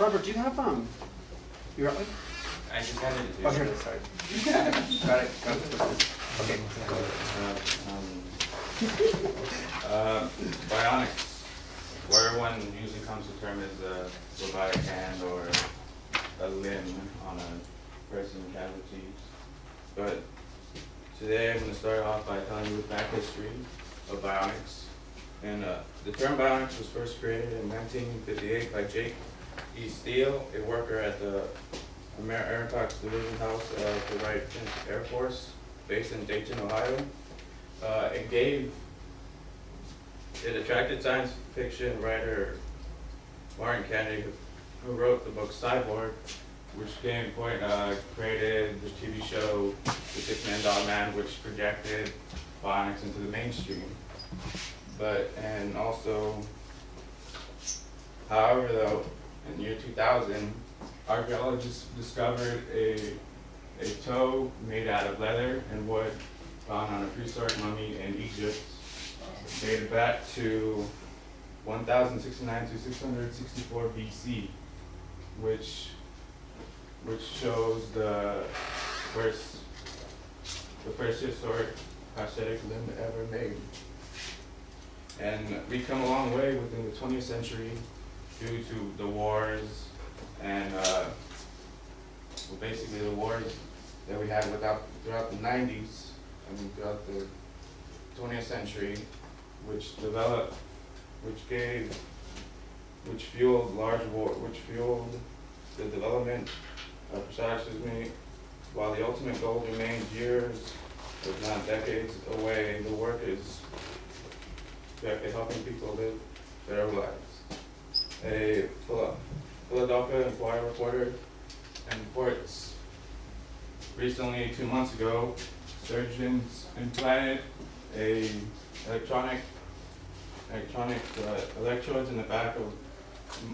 Robert, do you have, your, I just had it. oh, here it is, sorry. Got it. Okay. Bionics, where everyone usually comes to term as a robotic hand or a limb on a person cavity. But today I'm going to start off by telling you the back history of bionics. And the term bionics was first created in 1958 by Jake E. Steele, a worker at the Airtox Division House of the Wright Air Force, based in Dayton, Ohio. It attracted science fiction writer Martin Kennedy, who wrote the book Cyborg, which created the TV show The Six-Man Dog Man, which projected bionics into the mainstream. However, though, in the year 2000, archaeologists discovered a toe made out of leather and wood found on a prehistoric mummy in Egypt, dated back to 1069 to 664 BC, which shows the first historic prosthetic limb ever made. And we've come a long way within the 20th century due to the wars and basically the wars that we had throughout the 90s and throughout the 20th century, which fueled the development of prosthetics. While the ultimate goal remains years, if not decades away, the work is helping people live better lives. A Philadelphia Inquirer reporter reports recently, 2 months ago, surgeons implanted electronic electrodes in the back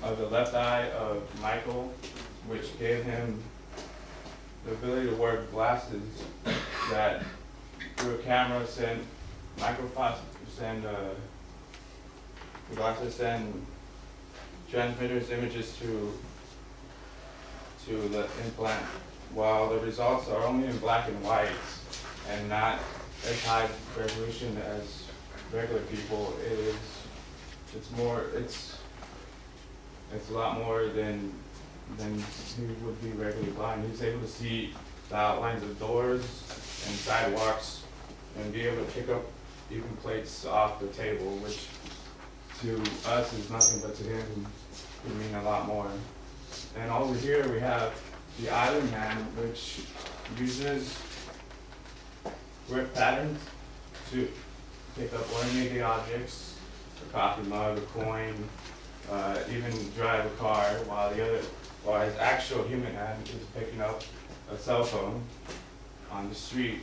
of the left eye of Michael, which gave him the ability to wear glasses that through a camera send transmitters images to the implant. While the results are only in black and white and not as high resolution as regular people, it's a lot more than he would be regularly blind. He's able to see the outlines of doors and sidewalks and be able to pick up even plates off the table, which to us is nothing, but to him would mean a lot more. And over here we have the Island Hand, which uses grip patterns to pick up ordinary objects, a coffee mug, a coin, even drive a car, while his actual human hand is picking up a cell phone on the street,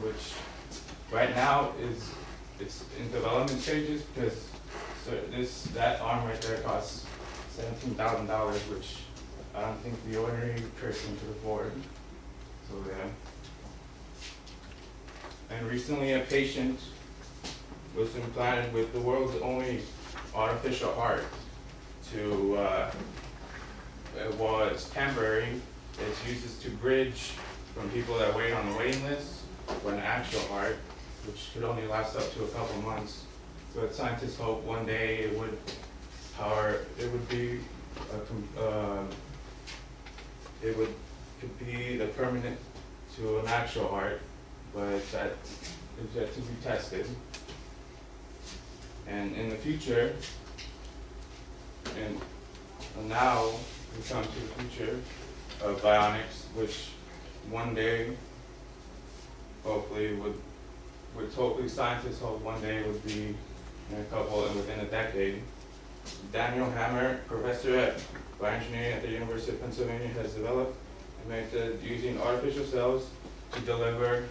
which right now it's in development stages because that arm right there costs $17,000, which I don't think the ordinary person could afford. So yeah. And recently a patient was implanted with the world's only artificial heart while it's temporary, it's used to bridge from people that wait on the waiting list to an actual heart, which could only last up to a couple months. But scientists hope one day it would be the permanent to an actual heart, but that is yet to be tested. And in the future, and now we come to the future of bionics, which one day, hopefully, scientists hope one day would be within a decade. Daniel Hammer, professor at bioengineering at the University of Pennsylvania, has developed a method using artificial cells to deliver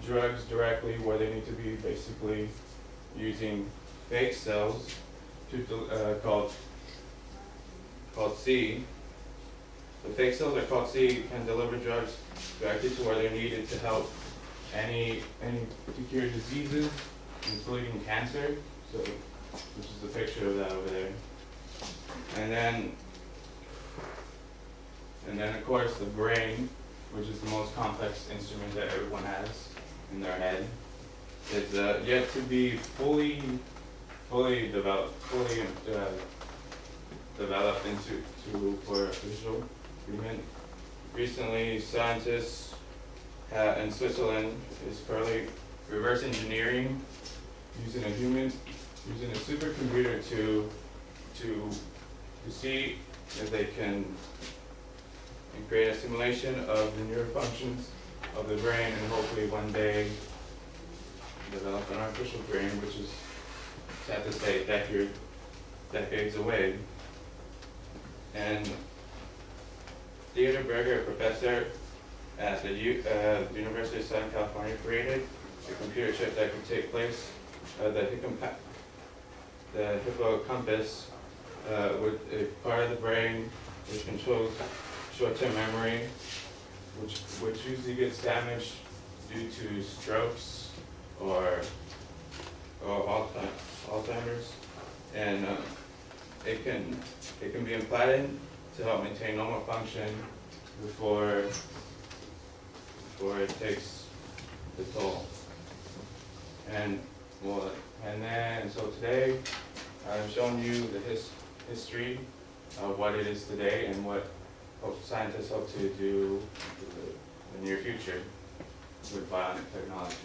drugs directly where they need to be, basically using fake cells called C. The fake cells are called C, can deliver drugs directly to where they're needed to help to cure diseases, including cancer. So, which is a picture of that over there. And then of course the brain, which is the most complex instrument that everyone has in their head, is yet to be fully developed for visual treatment. Recently, scientists in Switzerland is currently reverse engineering using a supercomputer to see if they can create a simulation of the neurofunctions of the brain, and hopefully one day develop an artificial brain, which is sad to say decades away. And Theodore Berger, a professor at the University of Southern California, created a computer chip that could take place the hippocampus, with a part of the brain which controls short-term memory, which usually gets damaged due to strokes or Alzheimer's, and it can be implanted to help maintain normal function before it takes the toll. So today I've shown you the history of what it is today and what scientists hope to do in the near future with bionic technology.